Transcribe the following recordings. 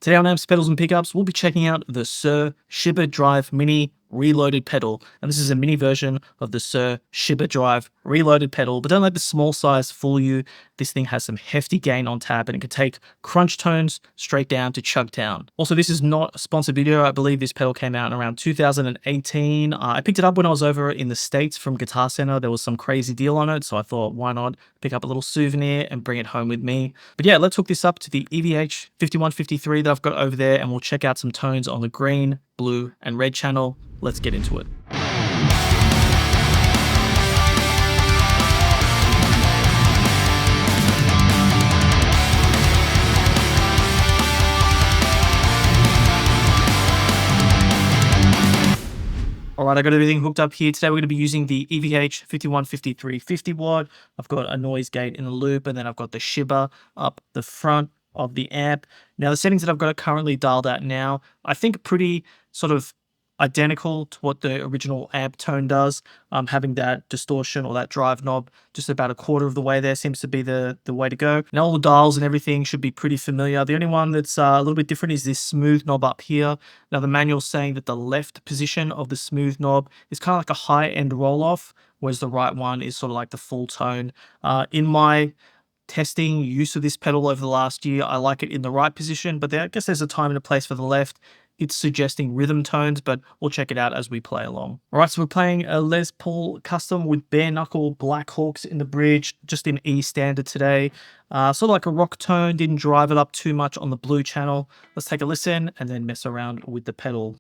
Today on Amps, Pedals and Pickups, we'll be checking out the Suhr Shiba Drive Mini Reloaded Pedal. And this is a mini version of the Suhr Shiba Drive Reloaded Pedal, but don't let the small size fool you. This thing has some hefty gain on tap and it can take crunch tones straight down to chug down. Also, this is not a sponsored video. I believe this pedal came out in around 2018. I picked it up when I was over in the States from Guitar Center. There was some crazy deal on it, so I thought, why not pick up a little souvenir and bring it home with me. But yeah, let's hook this up to the EVH 5153 that I've got over there, and we'll check out some tones on the green, blue, and red channel. Let's get into it. All right, I got everything hooked up here. Today we're going to be using the EVH 5153 50 watt. I've got a noise gate in the loop, and then I've got the Shiba up the front of the amp. Now the settings that I've got it currently dialed at now, I think pretty sort of identical to what the original amp tone does. Having that distortion or that drive knob just about a quarter of the way there seems to be the way to go. Now all the dials and everything should be pretty familiar. The only one that's a little bit different is this smooth knob up here. Now the manual's saying that the left position of the smooth knob is kind of like a high-end roll-off, whereas the right one is sort of like the full tone. In my testing use of this pedal over the last year, I like it in the right position, but I guess there's a time and a place for the left. It's suggesting rhythm tones, but we'll check it out as we play along. All right, so we're playing a Les Paul Custom with Bareknuckle Blackhawks in the bridge, just in E standard today. Sort of like a rock tone, didn't drive it up too much on the blue channel. Let's take a listen and then mess around with the pedal.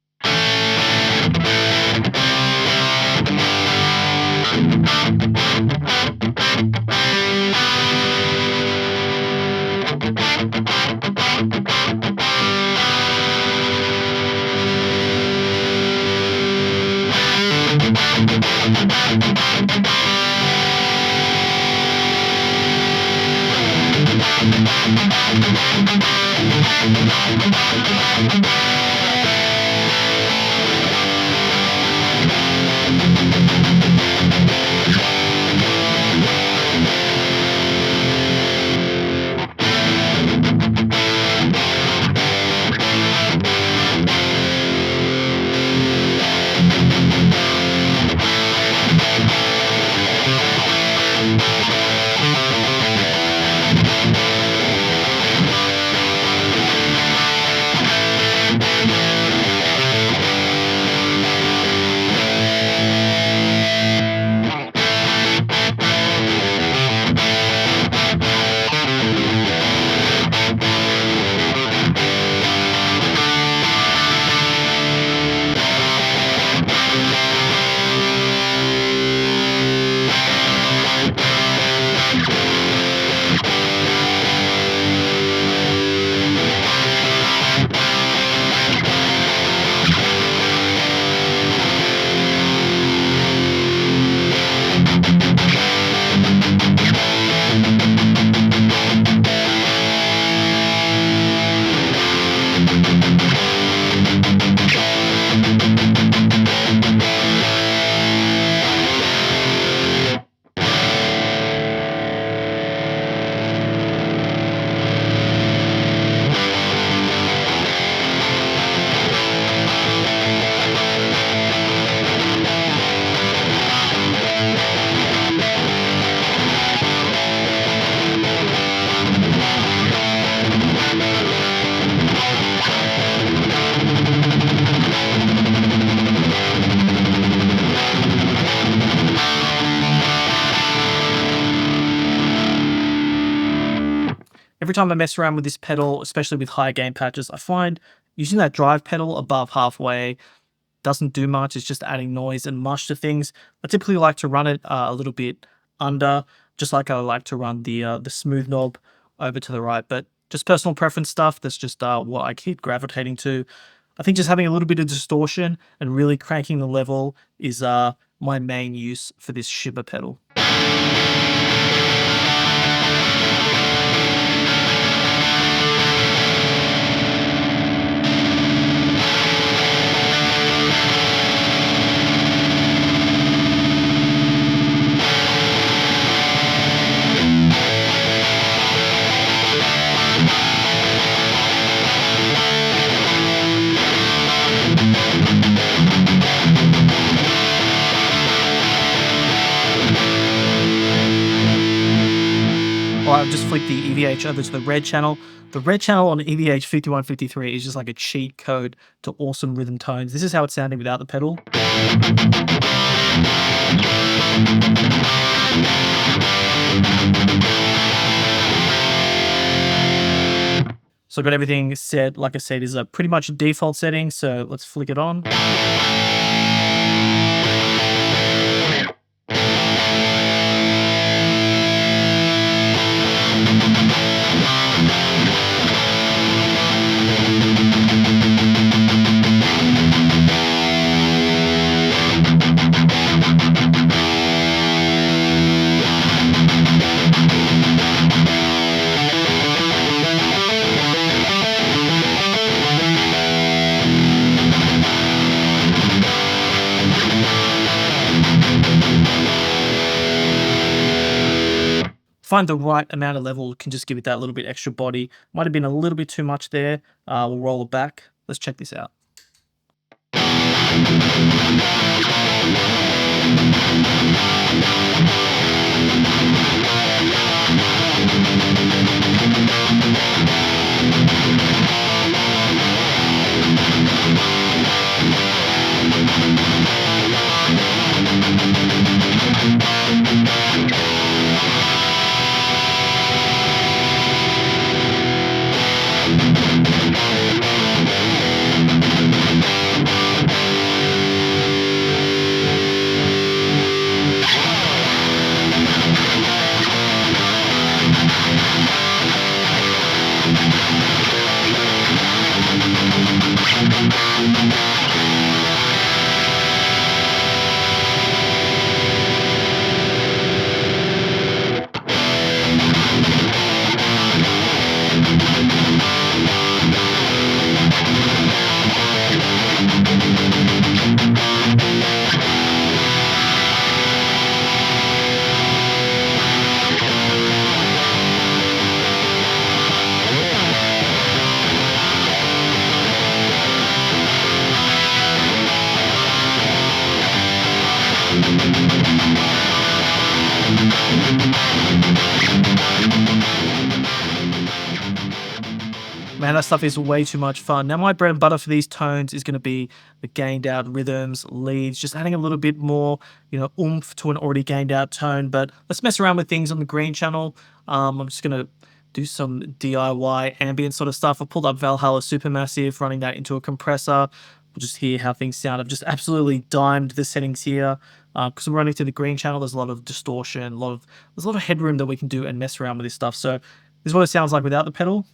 Every time I mess around with this pedal, especially with high gain patches, I find using that drive pedal above halfway doesn't do much. It's just adding noise and mush to things. I typically like to run it a little bit under, just like I like to run the smooth knob over to the right. But just personal preference stuff. That's just what I keep gravitating to. I think just having a little bit of distortion and really cranking the level is my main use for this Shiba pedal. flick the EVH over to the Red Channel. The Red Channel on EVH 5153 is just like a cheat code to awesome rhythm tones. This is how it's sounding without the pedal. So I've got everything set. Like I said, is a pretty much default setting. So let's flick it on. Find the right amount of level, can just give it that little bit extra body. Might have been a little bit too much there. We'll roll it back. Let's check this out. Man, that stuff is way too much fun. Now, my bread and butter for these tones is going to be the gained out rhythms, leads, just adding a little bit more, oomph to an already gained out tone. But let's mess around with things on the Green Channel. I'm just going to do some DIY ambient sort of stuff. I pulled up Valhalla Supermassive, running that into a compressor. We'll just hear how things sound. I've just absolutely dimed the settings here because I'm running to the Green Channel. There's a lot of distortion, there's a lot of headroom that we can do and mess around with this stuff. So this is what it sounds like without the pedal.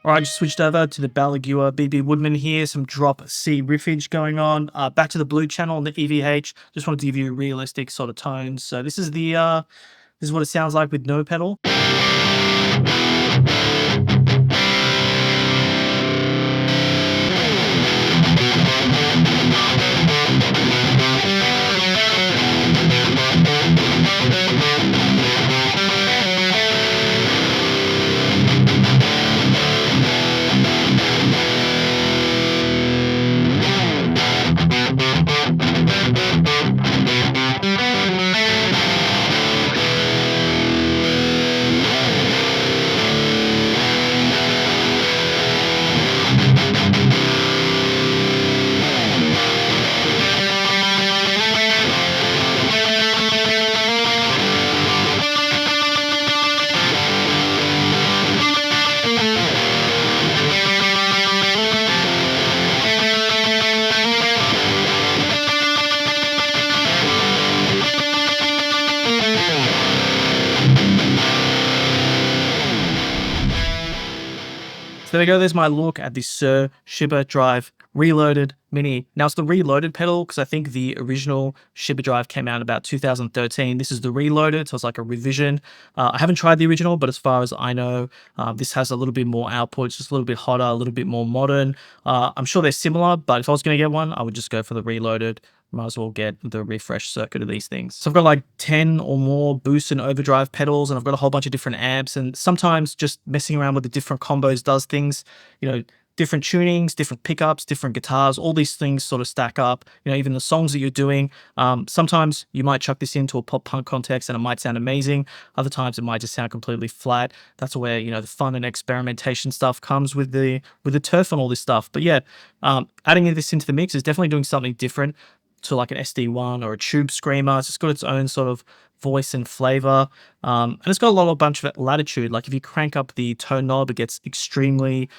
Alright, just switched over to the Balaguer BB Woodman here, some drop C riffage going on. Back to the Blue Channel on the EVH. Just wanted to give you realistic sort of tones. So this is this is what it sounds like with no pedal. So there we go. There's my look at the Suhr Shiba Drive Reloaded Mini. Now it's the Reloaded pedal because I think the original Shiba Drive came out about 2013. This is the Reloaded, so it's like a revision. I haven't tried the original, but as far as I know, this has a little bit more output. It's just a little bit hotter, a little bit more modern. I'm sure they're similar, but if I was going to get one, I would just go for the Reloaded. Might as well get the refresh circuit of these things. So I've got like 10 or more boost and overdrive pedals, and I've got a whole bunch of different amps, and sometimes just messing around with the different combos does things, different tunings, different pickups, different guitars, all these things sort of stack up. Even the songs that you're doing, sometimes you might chuck this into a pop punk context and it might sound amazing. Other times it might just sound completely flat. That's where, the fun and experimentation stuff comes with the turf and all this stuff. But yeah, adding this into the mix is definitely doing something different to like an SD1 or a tube screamer. It's just got its own sort of voice and flavor, and it's got a bunch of latitude. Like if you crank up the tone knob, it gets extremely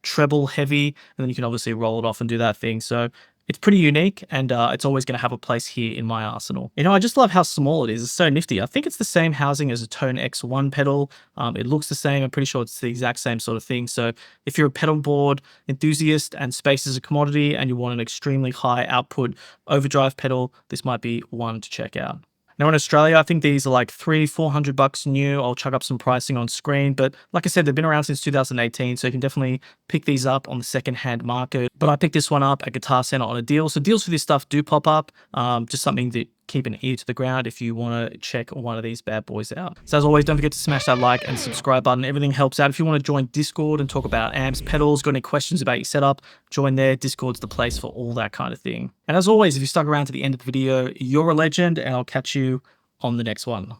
treble heavy, and then you can obviously roll it off and do that thing. So it's pretty unique, and it's always going to have a place here in my arsenal. I just love how small it is. It's so nifty. I think it's the same housing as a Tone X1 pedal. It looks the same. I'm pretty sure it's the exact same sort of thing. So if you're a pedal board enthusiast and space is a commodity and you want an extremely high output overdrive pedal, this might be one to check out. Now in Australia, I think these are like $300-400 new. I'll chuck up some pricing on screen, but like I said, they've been around since 2018, so you can definitely pick these up on the second-hand market. But I picked this one up at Guitar Center on a deal. So deals for this stuff do pop up. Just something that keep an ear to the ground if you want to check one of these bad boys out. So as always, don't forget to smash that like and subscribe button. Everything helps out. If you want to join Discord and talk about amps, pedals, got any questions about your setup, join there. Discord's the place for all that kind of thing. And as always, if you stuck around to the end of the video, you're a legend, and I'll catch you on the next one.